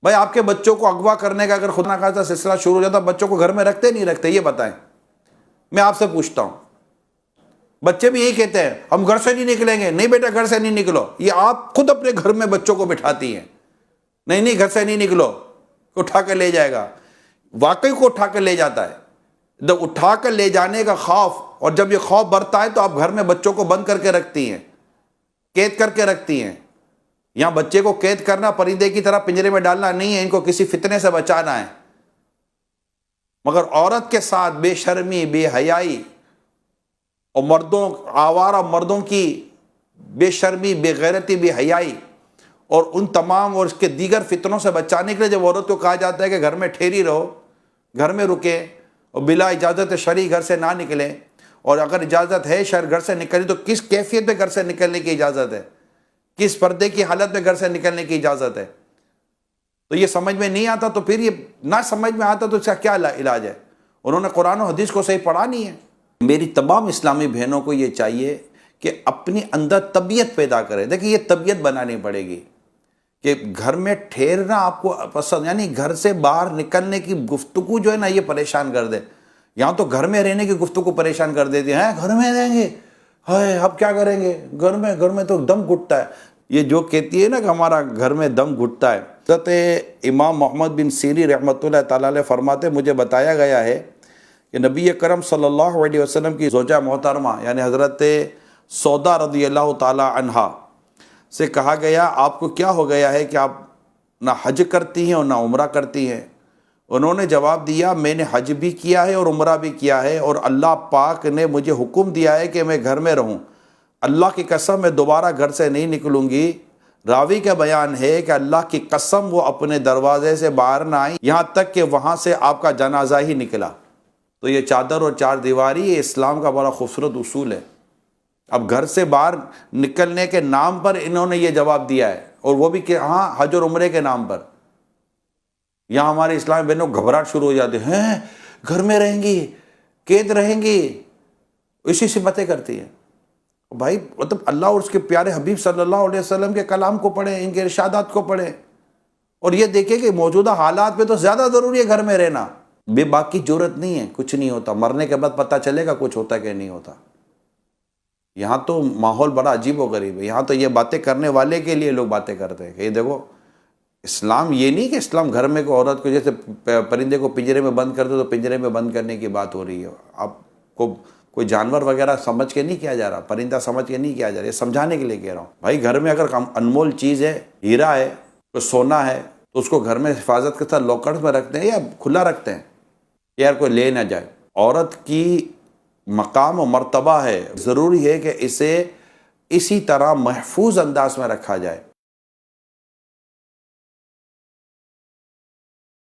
بھائی آپ کے بچوں کو اغوا کرنے کا اگر خدا نہ خواستہ سلسلہ شروع ہو جاتا، بچوں کو گھر میں رکھتے نہیں رکھتے؟ یہ بتائیں، میں آپ سے پوچھتا ہوں۔ بچے بھی یہی کہتے ہیں ہم گھر سے نہیں نکلیں گے۔ نہیں بیٹا، گھر سے نہیں نکلو، یہ آپ خود اپنے گھر میں بچوں کو بٹھاتی ہیں۔ نہیں نہیں، گھر سے نہیں نکلو، اٹھا کے لے جائے گا۔ واقعی کو اٹھا کے لے جاتا ہے۔ جب اٹھا کر لے جانے کا خوف، اور جب یہ خوف برتا ہے تو آپ گھر میں بچوں کو بند کر کے رکھتی ہیں، قید کر کے رکھتی ہیں۔ یہاں بچے کو قید کرنا پرندے کی طرح پنجرے میں ڈالنا نہیں ہے، ان کو کسی فتنے سے بچانا ہے۔ مگر عورت کے ساتھ بے شرمی، بے حیائی، اور مردوں، آوارہ مردوں کی بے شرمی، بے غیرتی، بے حیائی، اور ان تمام اور اس کے دیگر فتنوں سے بچانے کے لیے جب عورت کو کہا جاتا ہے کہ گھر میں ٹھہری رہو، گھر میں رکے، اور بلا اجازت شرعی گھر سے نہ نکلے، اور اگر اجازت ہے گھر سے نکلنے تو کس کیفیت میں گھر سے نکلنے کی اجازت ہے، کس پردے کی حالت میں گھر سے نکلنے کی اجازت ہے، تو یہ سمجھ میں نہیں آتا، تو پھر یہ نہ سمجھ میں آتا تو اس کا کیا علاج ہے؟ انہوں نے قرآن و حدیث کو صحیح پڑھا نہیں ہے۔ میری تمام اسلامی بہنوں کو یہ چاہیے کہ اپنی اندر طبیعت پیدا کرے۔ دیکھیں، یہ طبیعت بنانی پڑے گی کہ گھر میں ٹھہرنا آپ کو پسند، یعنی گھر سے باہر نکلنے کی گفتگو جو ہے نا، یہ پریشان کر دے۔ یہاں تو گھر میں رہنے کی گفتگو پریشان کر دیتی ہے، گھر میں رہیں گے، ہائے اب کیا کریں گے، گھر میں تو دم گھٹتا ہے۔ یہ جو کہتی ہے نا کہ ہمارا گھر میں دم گھٹتا ہے، حضرت امام محمد بن سیرین رحمۃ اللہ تعالیٰ علیہ فرماتے، مجھے بتایا گیا ہے کہ نبی کرم صلی اللہ علیہ وسلم کی زوجہ محترمہ یعنی حضرت سودا رضی اللہ تعالی عنہا سے کہا گیا، آپ کو کیا ہو گیا ہے کہ آپ نہ حج کرتی ہیں اور نہ عمرہ کرتی ہیں؟ انہوں نے جواب دیا، میں نے حج بھی کیا ہے اور عمرہ بھی کیا ہے، اور اللہ پاک نے مجھے حکم دیا ہے کہ میں گھر میں رہوں۔ اللہ کی قسم میں دوبارہ گھر سے نہیں نکلوں گی۔ راوی کا بیان ہے کہ اللہ کی قسم وہ اپنے دروازے سے باہر نہ آئی یہاں تک کہ وہاں سے آپ کا جنازہ ہی نکلا۔ تو یہ چادر اور چار دیواری، یہ اسلام کا بڑا خوبصورت اصول ہے۔ اب گھر سے باہر نکلنے کے نام پر انہوں نے یہ جواب دیا ہے، اور وہ بھی کہ ہاں حج اور عمرے کے نام پر۔ یہاں ہمارے اسلامی بہنوں گھبراہٹ شروع ہو جاتی ہیں، گھر میں رہیں گی، قید رہیں گی، اسی سے باتیں کرتی ہیں۔ بھائی مطلب اللہ اور اس کے پیارے حبیب صلی اللہ علیہ وسلم کے کلام کو پڑھیں، ان کے ارشادات کو پڑھیں، اور یہ دیکھیں کہ موجودہ حالات میں تو زیادہ ضروری ہے گھر میں رہنا۔ بے باک کی جرت نہیں ہے، کچھ نہیں ہوتا، مرنے کے بعد پتہ چلے گا کچھ ہوتا کہ نہیں ہوتا۔ یہاں تو ماحول بڑا عجیب و غریب ہے۔ یہاں تو یہ باتیں کرنے والے کے لیے لوگ باتیں کرتے ہیں کہ یہ دیکھو، اسلام یہ نہیں کہ اسلام گھر میں کوئی عورت کو جیسے پرندے کو پنجرے میں بند کر دو تو پنجرے میں بند کرنے کی بات ہو رہی ہے۔ آپ کو کوئی جانور وغیرہ سمجھ کے نہیں کیا جا رہا، پرندہ سمجھ کے نہیں کیا جا رہا، یہ سمجھانے کے لیے کہہ رہا ہوں۔ بھائی گھر میں اگر انمول چیز ہے، ہیرا ہے، کوئی سونا ہے، تو اس کو گھر میں حفاظت کے ساتھ لاکرز میں رکھتے ہیں یا کھلا رکھتے ہیں، یار کوئی لے نہ جائے۔ عورت کی مقام و مرتبہ ہے، ضروری ہے کہ اسے اسی طرح محفوظ انداز میں رکھا جائے۔